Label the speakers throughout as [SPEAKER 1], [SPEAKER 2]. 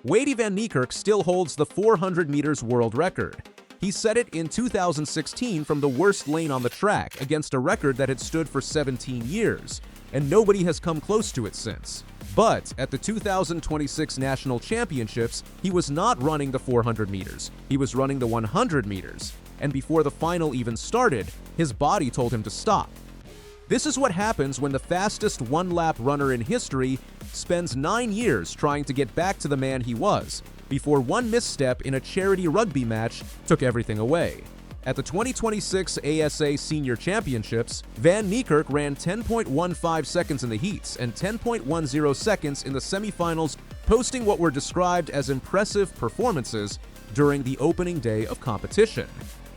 [SPEAKER 1] Wayde van Niekerk still holds the 400 meters world record. He set it in 2016 from the worst lane on the track against a record that had stood for 17 years, and nobody has come close to it since. But at the 2026 National Championships, he was not running the 400 meters. He was running the 100 meters. And before the final even started, his body told him to stop. This is what happens when the fastest one-lap runner in history spends 9 years trying to get back to the man he was, before one misstep in a charity rugby match took everything away. At the 2026 ASA Senior Championships, Van Niekerk ran 10.15 seconds in the heats and 10.10 seconds in the semifinals, posting what were described as impressive performances during the opening day of competition.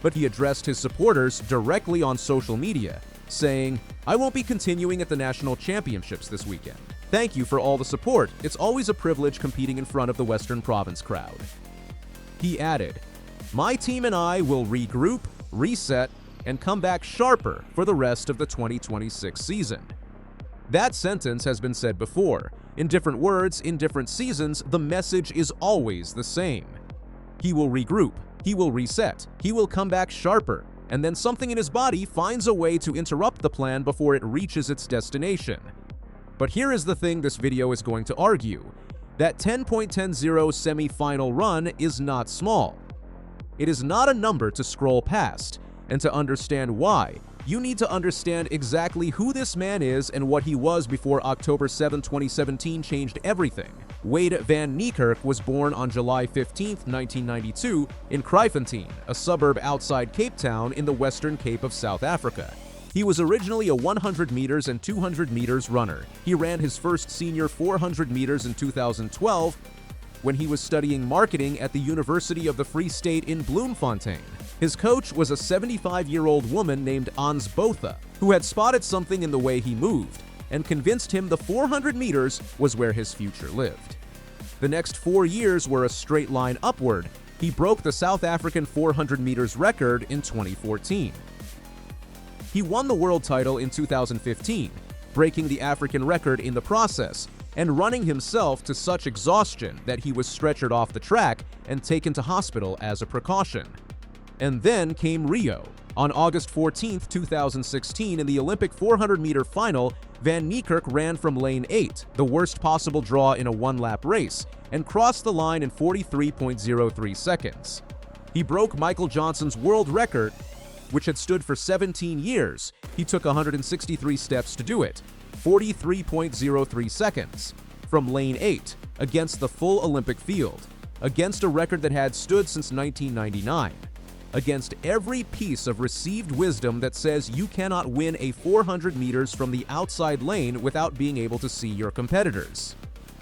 [SPEAKER 1] But he addressed his supporters directly on social media, saying, "I won't be continuing at the National Championships this weekend. Thank you for all the support. It's always a privilege competing in front of the Western Province crowd." He added, "My team and I will regroup, reset, and come back sharper for the rest of the 2026 season." That sentence has been said before. In different words, in different seasons, the message is always the same. He will regroup, he will reset, he will come back sharper, and then something in his body finds a way to interrupt the plan before it reaches its destination. But here is the thing this video is going to argue. That 10.10 semi-final run is not small. It is not a number to scroll past, and to understand why, you need to understand exactly who this man is and what he was before October 7, 2017 changed everything. Wayde van Niekerk was born on July 15, 1992 in Kryfontein, a suburb outside Cape Town in the Western Cape of South Africa. He was originally a 100 meters and 200 meters runner. He ran his first senior 400 meters in 2012 when he was studying marketing at the University of the Free State in Bloemfontein. His coach was a 75-year-old woman named Ans Botha, who had spotted something in the way he moved and convinced him the 400 meters was where his future lived. The next 4 years were a straight line upward. He broke the South African 400 meters record in 2014. He won the world title in 2015, breaking the African record in the process, and running himself to such exhaustion that he was stretchered off the track and taken to hospital as a precaution. And then came Rio. On August 14, 2016, in the Olympic 400-meter final, Van Niekerk ran from lane 8, the worst possible draw in a one-lap race, and crossed the line in 43.03 seconds. He broke Michael Johnson's world record, which had stood for 17 years. He took 163 steps to do it, 43.03 seconds, from lane 8, against the full Olympic field, against a record that had stood since 1999. Against every piece of received wisdom that says you cannot win a 400 meters from the outside lane without being able to see your competitors.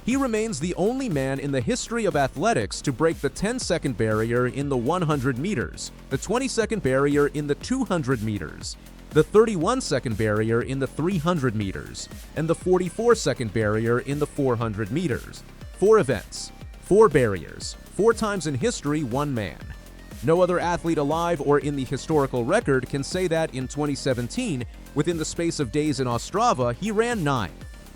[SPEAKER 1] He remains the only man in the history of athletics to break the 10-second barrier in the 100 meters, the 20-second barrier in the 200 meters, the 31-second barrier in the 300 meters, and the 44-second barrier in the 400 meters. 4 events, 4 barriers, 4 times in history, 1 man. No other athlete alive or in the historical record can say that in 2017, within the space of days in Ostrava, he ran 9.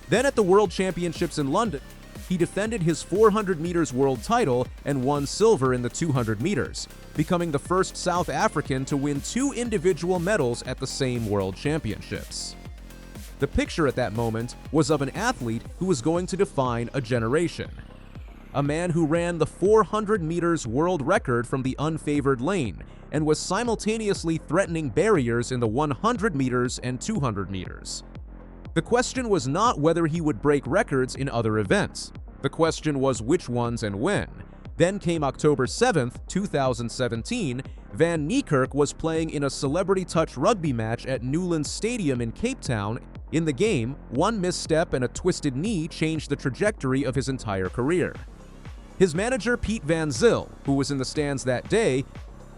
[SPEAKER 1] Then at the World Championships in London, he defended his 400 meters world title and won silver in the 200 meters, becoming the first South African to win 2 individual medals at the same World Championships. The picture at that moment was of an athlete who was going to define a generation. A man who ran the 400 meters world record from the unfavored lane and was simultaneously threatening barriers in the 100 meters and 200 meters. The question was not whether he would break records in other events. The question was which ones and when. Then came October 7, 2017. Van Niekerk was playing in a celebrity touch rugby match at Newlands Stadium in Cape Town. In the game, one misstep and a twisted knee changed the trajectory of his entire career. His manager, Piet van Zyl, who was in the stands that day,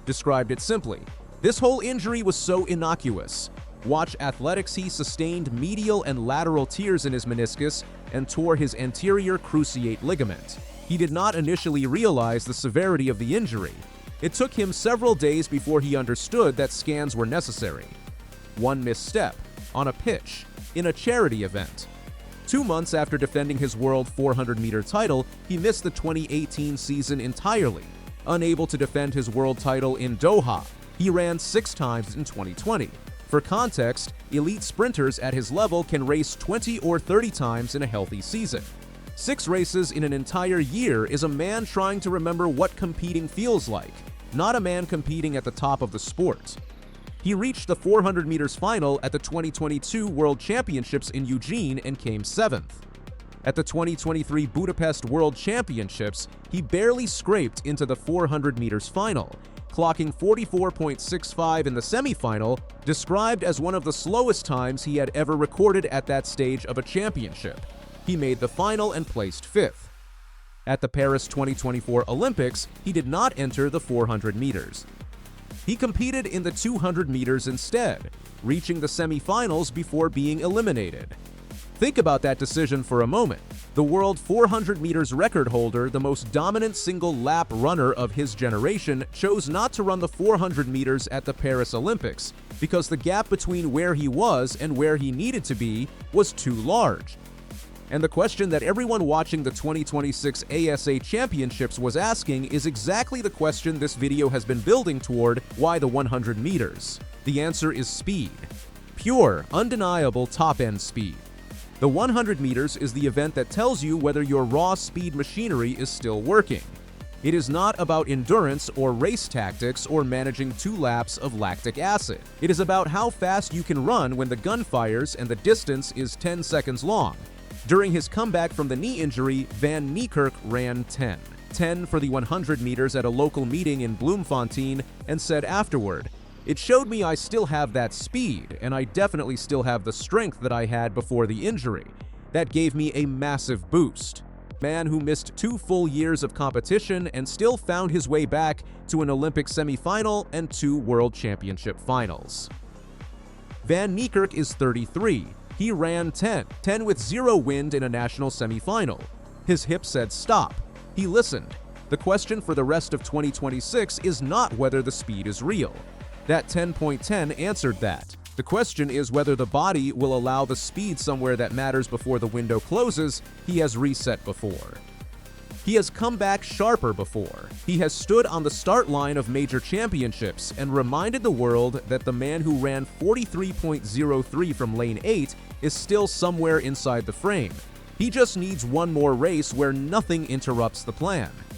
[SPEAKER 1] described it simply. "This whole injury was so innocuous. Watch athletics, he sustained medial and lateral tears in his meniscus and tore his anterior cruciate ligament. He did not initially realize the severity of the injury. It took him several days before he understood that scans were necessary. One misstep, on a pitch, in a charity event. 2 months after defending his world 400-meter title, he missed the 2018 season entirely. Unable to defend his world title in Doha, he ran 6 times in 2020. For context, elite sprinters at his level can race 20 or 30 times in a healthy season. 6 races in an entire year is a man trying to remember what competing feels like, not a man competing at the top of the sport. He reached the 400 meters final at the 2022 World Championships in Eugene and came 7th. At the 2023 Budapest World Championships, he barely scraped into the 400 meters final, clocking 44.65 in the semifinal, described as one of the slowest times he had ever recorded at that stage of a championship. He made the final and placed 5th. At the Paris 2024 Olympics, he did not enter the 400 meters. He competed in the 200 meters instead, reaching the semifinals before being eliminated. Think about that decision for a moment. The world 400 meters record holder, the most dominant single lap runner of his generation, chose not to run the 400 meters at the Paris Olympics because the gap between where he was and where he needed to be was too large. And the question that everyone watching the 2026 ASA Championships was asking is exactly the question this video has been building toward: why the 100 meters? The answer is speed. Pure, undeniable top-end speed. The 100 meters is the event that tells you whether your raw speed machinery is still working. It is not about endurance or race tactics or managing 2 laps of lactic acid. It is about how fast you can run when the gun fires and the distance is 10 seconds long. During his comeback from the knee injury, Van Niekerk ran 10 for the 100 meters at a local meeting in Bloemfontein and said afterward, "It showed me I still have that speed, and I definitely still have the strength that I had before the injury. That gave me a massive boost." Man who missed 2 full years of competition and still found his way back to an Olympic semifinal and 2 World Championship finals. Van Niekerk is 33. He ran 10 with 0 wind in a national semifinal. His hip said stop. He listened. The question for the rest of 2026 is not whether the speed is real. That 10.10 answered that. The question is whether the body will allow the speed somewhere that matters before the window closes. He has reset before. He has come back sharper before. He has stood on the start line of major championships and reminded the world that the man who ran 43.03 from lane 8 is still somewhere inside the frame. He just needs one more race where nothing interrupts the plan.